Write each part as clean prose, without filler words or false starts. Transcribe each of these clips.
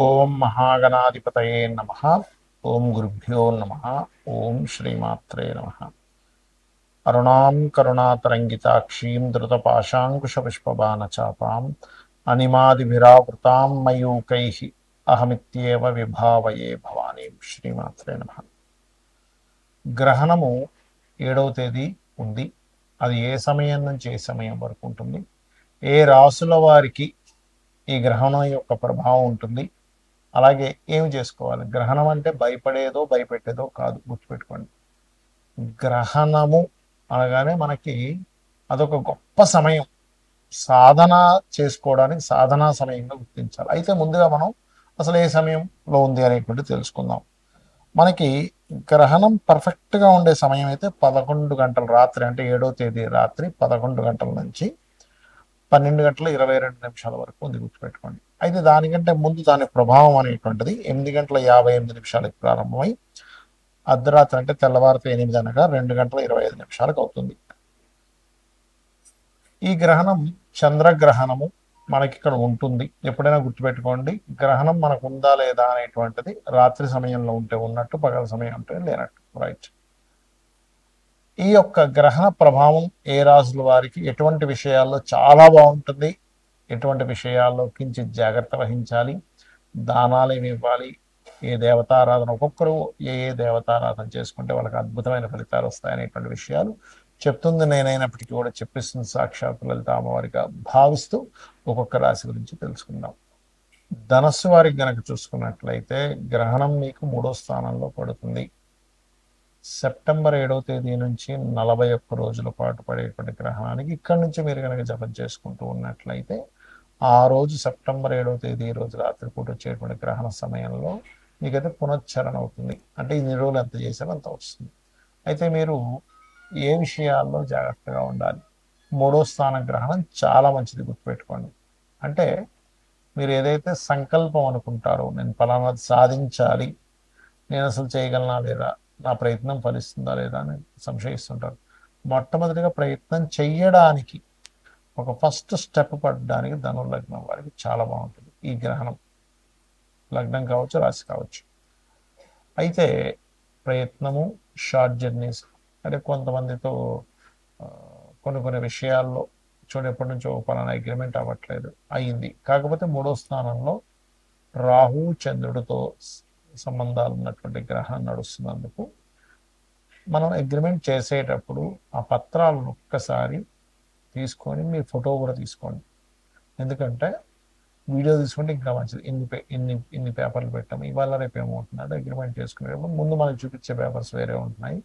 ఓం మహాగణాధిపతయే నమః. ఓం గురుభ్యో నమః. ఓం శ్రీమాత్రే నమః. అరుణాం కరుణాతరంగితాక్షీం ధృతపాశాంకుశపుష్పబాణచాపాం అనిమాదిభిరావృతాం మయూకైః అహమిత్యేవ విభావయే భవానీం. శ్రీమాత్రే నమః. గ్రహణము 7వ తేదీ ఉంది. అది ఏ సమయం నుంచి ఏ సమయం వరకు ఉంటుంది, ఏ రాసుల వారికి ఈ గ్రహణం యొక్క ప్రభావం ఉంటుంది, అలాగే ఏమి చేసుకోవాలి. గ్రహణం అంటే భయపడేదో భయపెట్టేదో కాదు, గుర్తుపెట్టుకోండి. గ్రహణము అనగానే మనకి అదొక గొప్ప సమయం, సాధన చేసుకోవడానికి సాధనా సమయంగా గుర్తించాలి. అయితే ముందుగా మనం అసలు ఏ సమయంలో ఉంది అనేటువంటి తెలుసుకుందాం. మనకి గ్రహణం పర్ఫెక్ట్గా ఉండే సమయం అయితే 11 గంటల రాత్రి, అంటే 7వ తేదీ రాత్రి 11 గంటల నుంచి 12 గంటల 22 నిమిషాల వరకు ఉంది, గుర్తుపెట్టుకోండి. అయితే దానికంటే ముందు దాని ప్రభావం అనేటువంటిది 8 గంటల 58 నిమిషాలకు ప్రారంభమై అర్ధరాత్రి అంటే తెల్లవారితే 8 అనగా 2 గంటల 25 నిమిషాలకు అవుతుంది. ఈ గ్రహణం చంద్రగ్రహణము మనకి ఇక్కడ ఉంటుంది. ఎప్పుడైనా గుర్తుపెట్టుకోండి, గ్రహణం మనకు ఉందా లేదా అనేటువంటిది రాత్రి సమయంలో ఉంటే ఉన్నట్టు, పగల సమయం ఉంటే లేనట్టు. రైట్. ఈ యొక్క గ్రహణ ప్రభావం ఏ రాశుల వారికి ఎటువంటి విషయాల్లో చాలా బాగుంటుంది, ఎటువంటి విషయాల్లో కించిత్ జాగ్రత్త వహించాలి, దానాలు ఏమి ఇవ్వాలి, ఏ దేవతారాధన, ఒక్కొక్కరు ఏ ఏ దేవతారాధన చేసుకుంటే వాళ్ళకి అద్భుతమైన ఫలితాలు వస్తాయనేటువంటి విషయాలు చెప్తుంది నేనైనప్పటికీ కూడా చెప్పిస్తుంది సాక్షాత్ లలిత అమ్మవారిగా భావిస్తూ ఒక్కొక్క రాశి గురించి తెలుసుకుందాం. ధనస్సు వారికి గనక చూసుకున్నట్లయితే గ్రహణం మీకు 3వ స్థానంలో పడుతుంది. సెప్టెంబర్ 7వ తేదీ నుంచి 41 రోజుల పాటు పడేటువంటి గ్రహణానికి ఇక్కడి నుంచి మీరు కనుక జపం చేసుకుంటూ ఉన్నట్లయితే ఆ రోజు సెప్టెంబర్ 7వ తేదీ రోజు రాత్రిపూట వచ్చేటువంటి గ్రహణ సమయంలో మీకైతే పునశ్చరణ అవుతుంది. అంటే ఇన్ని రోజులు ఎంత చేశారో అంత వస్తుంది. అయితే మీరు ఏ విషయాల్లో జాగ్రత్తగా ఉండాలి. 3వ స్థాన గ్రహణం చాలా మంచిది, గుర్తుపెట్టుకోండి. అంటే మీరు ఏదైతే సంకల్పం అనుకుంటారో, నేను ఫలానాది సాధించాలి, నేను అసలు చేయగలనా లేదా, నా ప్రయత్నం ఫలిస్తుందా లేదా అని సంశయిస్తుంటారు. మొట్టమొదటిగా ప్రయత్నం చెయ్యడానికి ఒక ఫస్ట్ స్టెప్ పడడానికి ధనుర్లగ్నం వారికి చాలా బాగుంటుంది ఈ గ్రహణం. లగ్నం కావచ్చు, రాశి కావచ్చు. అయితే ప్రయత్నము, షార్ట్ జర్నీస్, అంటే కొంతమందితో కొన్ని కొన్ని విషయాల్లో ఎప్పటి నుంచో పలానా అగ్రిమెంట్ అవ్వట్లేదు, అయింది. కాకపోతే 3వ స్థానంలో రాహు చంద్రుడితో సంబంధాలు ఉన్నటువంటి గ్రహణం నడుస్తున్నందుకు మనం అగ్రిమెంట్ చేసేటప్పుడు ఆ పత్రాలను ఒక్కసారి తీసుకొని మీ ఫోటో కూడా తీసుకోండి. ఎందుకంటే వీడియో తీసుకుంటే ఇంకా మంచిది. ఇన్ని పేపర్లు పెట్టాము, ఇవాళ రేపు ఏమవుతుందంటే అగ్రిమెంట్ చేసుకునేటప్పుడు ముందు మనకు చూపించే పేపర్స్ వేరే ఉంటున్నాయి,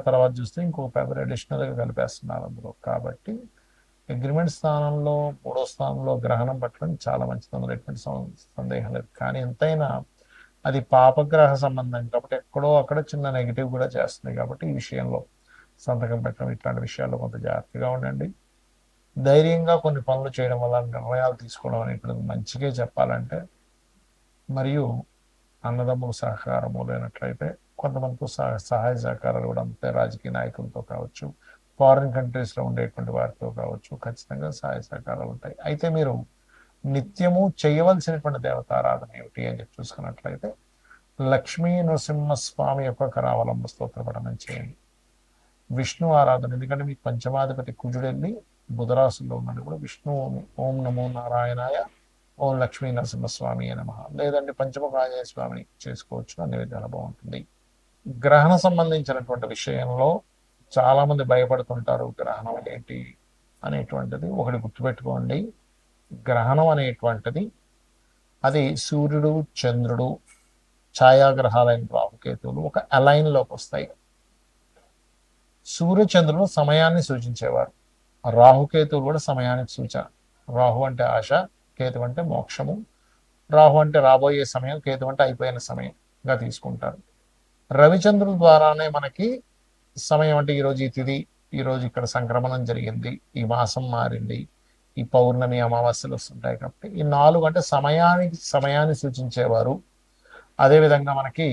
తర్వాత చూస్తే ఇంకొక పేపర్ అడిషనల్గా కలిపేస్తున్నారు అందులో. కాబట్టి అగ్రిమెంట్ స్థానంలో 3వ స్థానంలో గ్రహణం పట్టడం చాలా మంచిది, అందులో ఎటువంటి సందేహం లేదు. కానీ ఎంతైనా అది పాపగ్రహ సంబంధం కాబట్టి ఎక్కడో అక్కడ చిన్న నెగిటివ్ కూడా చేస్తుంది. కాబట్టి ఈ విషయంలో సంతకం పెట్టడం, ఇట్లాంటి విషయాల్లో కొంత జాగ్రత్తగా ఉండండి. ధైర్యంగా కొన్ని పనులు చేయడం వల్ల నిర్ణయాలు తీసుకోవడం అనేటువంటిది మంచిగా చెప్పాలంటే. మరియు అన్నదమ్ముల సహకారము లేనట్లయితే కొంతమందితో సహాయ సహకారాలు కూడా అంతే, రాజకీయ నాయకులతో కావచ్చు, ఫారిన్ కంట్రీస్లో ఉండేటువంటి వారితో కావచ్చు, ఖచ్చితంగా సహాయ సహకారాలు ఉంటాయి. అయితే మీరు నిత్యము చేయవలసినటువంటి దేవతారాధన ఏమిటి అని చెప్పి చూసుకున్నట్లయితే లక్ష్మీ నరసింహస్వామి యొక్క కరావలంబ స్తోత్ర పఠనం చేయండి. విష్ణు ఆరాధన, ఎందుకంటే మీకు పంచమాధిపతి కుజుడు వెళ్ళి బుధరాశుల్లో ఉన్నాడు కూడా. విష్ణు ఓం నమో నారాయణాయ, ఓం లక్ష్మీ నరసింహస్వామి నమః, లేదంటే పంచముఖ ఆంజనేయ స్వామిని చేసుకోవచ్చు. అన్ని విధాలు బాగుంటుంది. గ్రహణ సంబంధించినటువంటి విషయంలో చాలా మంది భయపడుతుంటారు, గ్రహణం ఏంటి అనేటువంటిది. ఒకటి గుర్తుపెట్టుకోండి, గ్రహణం అనేటువంటిది అది సూర్యుడు చంద్రుడు ఛాయాగ్రహాలైన రాహుకేతువులు ఒక అలైన్లోకి వస్తాయి. సూర్యచంద్రులు సమయాన్ని సూచించేవారు, రాహుకేతువులు కూడా సమయానికి సూచన. రాహు అంటే ఆశ, కేతు అంటే మోక్షము. రాహు అంటే రాబోయే సమయం, కేతు అంటే అయిపోయిన సమయంగా తీసుకుంటారు. రవిచంద్రుల ద్వారానే మనకి సమయం, అంటే ఈరోజు ఈ తిథి, ఈరోజు ఇక్కడ సంక్రమణం జరిగింది, ఈ మాసం మారింది, ఈ పౌర్ణమి అమావాస్యలు వస్తుంటాయి. కాబట్టి ఈ 4 అంటే సమయాన్ని సూచించేవారు. అదేవిధంగా మనకి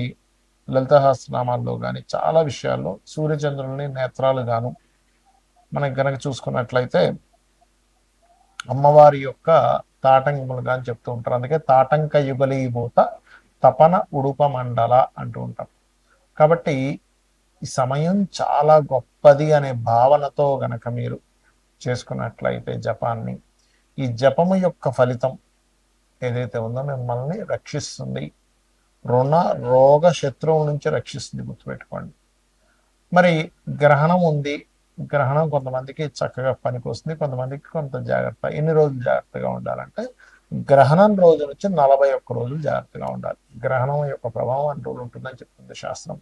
లలితహాస్యనామాల్లో కానీ చాలా విషయాల్లో సూర్యచంద్రుల్ని నేత్రాలు గాను మనకి గనక చూసుకున్నట్లయితే అమ్మవారి యొక్క తాటంకములుగా అని చెప్తూ ఉంటారు. అందుకే తాటంక యుగలీభూత తపన ఉడుప మండల అంటూ ఉంటాం. కాబట్టి ఈ సమయం చాలా గొప్పది అనే భావనతో గనక మీరు చేసుకున్నట్లయితే జపాన్ని, ఈ జపము యొక్క ఫలితం ఏదైతే ఉందో మిమ్మల్ని రక్షిస్తుంది, రుణ రోగ శత్రువు నుంచి రక్షిస్తుంది, గుర్తుపెట్టుకోండి. మరి గ్రహణం ఉంది, గ్రహణం కొంతమందికి చక్కగా పనికి వస్తుంది, కొంతమందికి కొంత జాగ్రత్త. ఎన్ని రోజులు జాగ్రత్తగా ఉండాలంటే గ్రహణం రోజు నుంచి 41 రోజులు జాగ్రత్తగా ఉండాలి. గ్రహణం యొక్క ప్రభావం 2 రోజులు ఉంటుందని చెప్తుంది శాస్త్రం.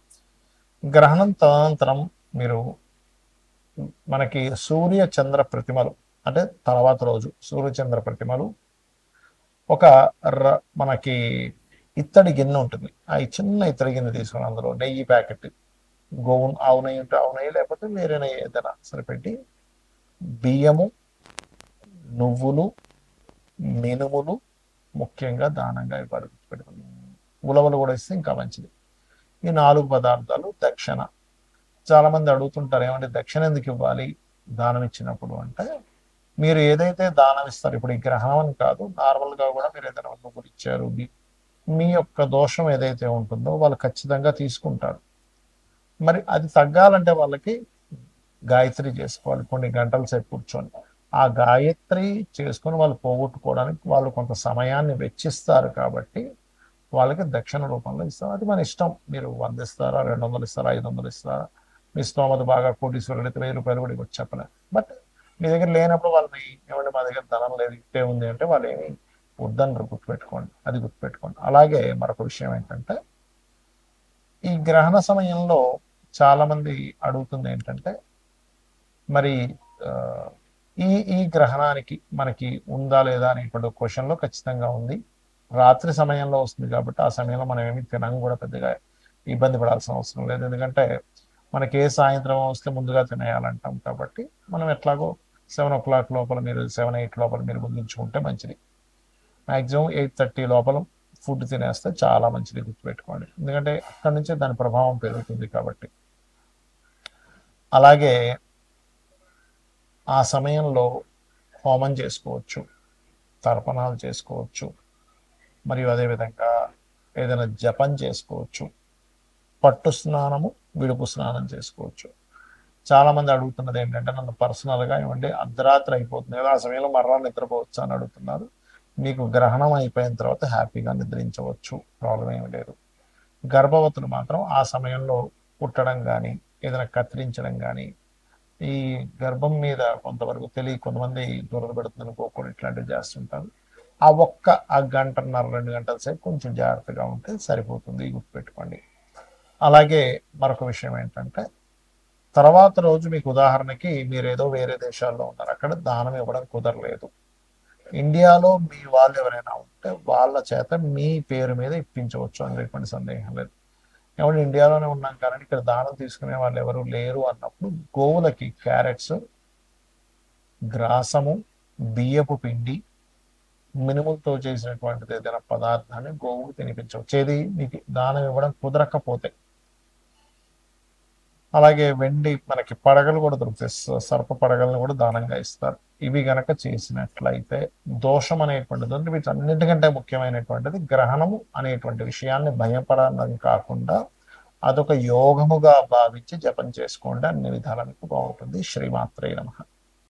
గ్రహణం తదనంతరం మీరు మనకి సూర్య చంద్ర ప్రతిమలు, అంటే తర్వాత రోజు సూర్య చంద్ర ప్రతిమలు ఒక మనకి ఇత్తడి గిన్నె ఉంటుంది, ఆ చిన్న ఇత్తడి గిన్నె తీసుకుని అందులో నెయ్యి ప్యాకెట్, ఆవు నెయ్యి ఉంటే ఆవు నెయ్యి, లేకపోతే వేరే నెయ్యి ఏదైనా సరిపెట్టి బియ్యము, నువ్వులు, మినుములు ముఖ్యంగా దానంగా ఇవ్వాలి, గుర్తుపెట్టుకుని. ఉలవలు కూడా ఇస్తే ఇంకా మంచిది. ఈ 4 పదార్థాలు దక్షిణ. చాలా మంది అడుగుతుంటారు, ఏమంటే దక్షిణ ఎందుకు ఇవ్వాలి దానం ఇచ్చినప్పుడు అంటే, మీరు ఏదైతే దానం ఇస్తారు, ఇప్పుడు ఈ గ్రహణం అని కాదు, నార్మల్గా కూడా మీరు ఏదైనా నువ్వులు ఇచ్చారు, మీ యొక్క దోషం ఏదైతే ఉంటుందో వాళ్ళు ఖచ్చితంగా తీసుకుంటారు. మరి అది తగ్గాలంటే వాళ్ళకి గాయత్రి చేసుకోవాలి, కొన్ని గంటల సేపు కూర్చొని. ఆ గాయత్రి చేసుకొని వాళ్ళు పోగొట్టుకోవడానికి వాళ్ళు కొంత సమయాన్ని వెచ్చిస్తారు, కాబట్టి వాళ్ళకి దక్షిణ రూపంలో ఇస్తారు. అది మన ఇష్టం, మీరు 100 ఇస్తారా, 200 ఇస్తారా, 500 ఇస్తారా, మీ స్తోమత బాగా కోటీశ్వరుడు అయితే 1000 రూపాయలు కూడా ఇవ్వచ్చు, చెప్పలేదు. బట్ మీ దగ్గర లేనప్పుడు వాళ్ళని ఏమంటే మా దగ్గర ధనం లేదు, ఇట్టే ఉంది అంటే వాళ్ళు ఏమి వద్దనరు, గుర్తుపెట్టుకోండి, అది గుర్తుపెట్టుకోండి. అలాగే మరొక విషయం ఏంటంటే, ఈ గ్రహణ సమయంలో చాలా మంది అడుగుతుంది ఏంటంటే, మరి ఈ ఈ గ్రహణానికి మనకి ఉందా లేదా అనేటువంటి క్వశ్చన్లో ఖచ్చితంగా ఉంది. రాత్రి సమయంలో వస్తుంది కాబట్టి ఆ సమయంలో మనం ఏమి తినం కూడా పెద్దగా ఇబ్బంది పడాల్సిన అవసరం లేదు. ఎందుకంటే మనకి ఏ సాయంత్రం వస్తే ముందుగా తినేయాలంటాం కాబట్టి మనం ఎట్లాగో 7 o'clock లోపల, మీరు 7-8 లోపల మీరు ముగించుకుంటే మంచిది. మ్యాక్సిమం 8:30 లోపల ఫుడ్ తినేస్తే చాలా మంచిది, గుర్తుపెట్టుకోండి. ఎందుకంటే అక్కడి నుంచే దాని ప్రభావం పెరుగుతుంది కాబట్టి. అలాగే ఆ సమయంలో హోమం చేసుకోవచ్చు, తర్పణాలు చేసుకోవచ్చు, మరియు అదేవిధంగా ఏదైనా జపం చేసుకోవచ్చు, పట్టు స్నానము, విడుపు స్నానం చేసుకోవచ్చు. చాలామంది అడుగుతున్నది ఏంటంటే, నన్ను పర్సనల్గా ఏమంటే అర్ధరాత్రి అయిపోతుంది కదా, ఆ సమయంలో మరలా నిద్రపోవచ్చు అని అడుగుతున్నారు. మీకు గ్రహణం అయిపోయిన తర్వాత హ్యాపీగా నిద్రించవచ్చు, ప్రాబ్లం ఏమి లేదు. గర్భవతులు మాత్రం ఆ సమయంలో పుట్టడం కానీ, ఏదైనా కత్తిరించడం కానీ, ఈ గర్భం మీద కొంతవరకు కొంతమంది దూరం పెడుతుందని పోకుండా ఇట్లాంటివి చేస్తుంటారు. ఆ గంటన్నర 2 గంటల సేపు కొంచెం జాగ్రత్తగా ఉంటే సరిపోతుంది, గుర్తుపెట్టుకోండి. అలాగే మరొక విషయం ఏంటంటే, తర్వాత రోజు మీకు ఉదాహరణకి మీరు ఏదో వేరే దేశాల్లో ఉన్నారు, అక్కడ దానం ఇవ్వడం కుదరలేదు. ఇండియాలో మీ వాళ్ళు ఎవరైనా ఉంటే వాళ్ళ చేత మీ పేరు మీద ఇప్పించవచ్చు, అందులో ఎటువంటి సందేహం లేదు. ఏమంటే ఇండియాలోనే ఉన్నాం కానీ ఇక్కడ దానం తీసుకునే వాళ్ళు ఎవరు లేరు అన్నప్పుడు గోవులకి క్యారెట్స్, గ్రాసము, బియ్యపు పిండి, మినుములతో చేసినటువంటిది ఏదైనా పదార్థాన్ని గోవుకు తినిపించవచ్చు, ఏది మీకు దానం ఇవ్వడం కుదరకపోతే. అలాగే వెండి మనకి పడగలు కూడా దొరుకుతాయి, సర్ప పడగలను కూడా దానంగా ఇస్తారు. ఇవి గనక చేసినట్లయితే దోషం అనేటువంటిది ఉంది. వీటన్నిటికంటే ముఖ్యమైనటువంటిది గ్రహణము అనేటువంటి విషయాన్ని భయపడడం కాకుండా అదొక యోగముగా భావించి జపం చేసుకోండి, అన్ని విధాలా మీకు బాగుంటుంది. శ్రీమాత్రే నమః.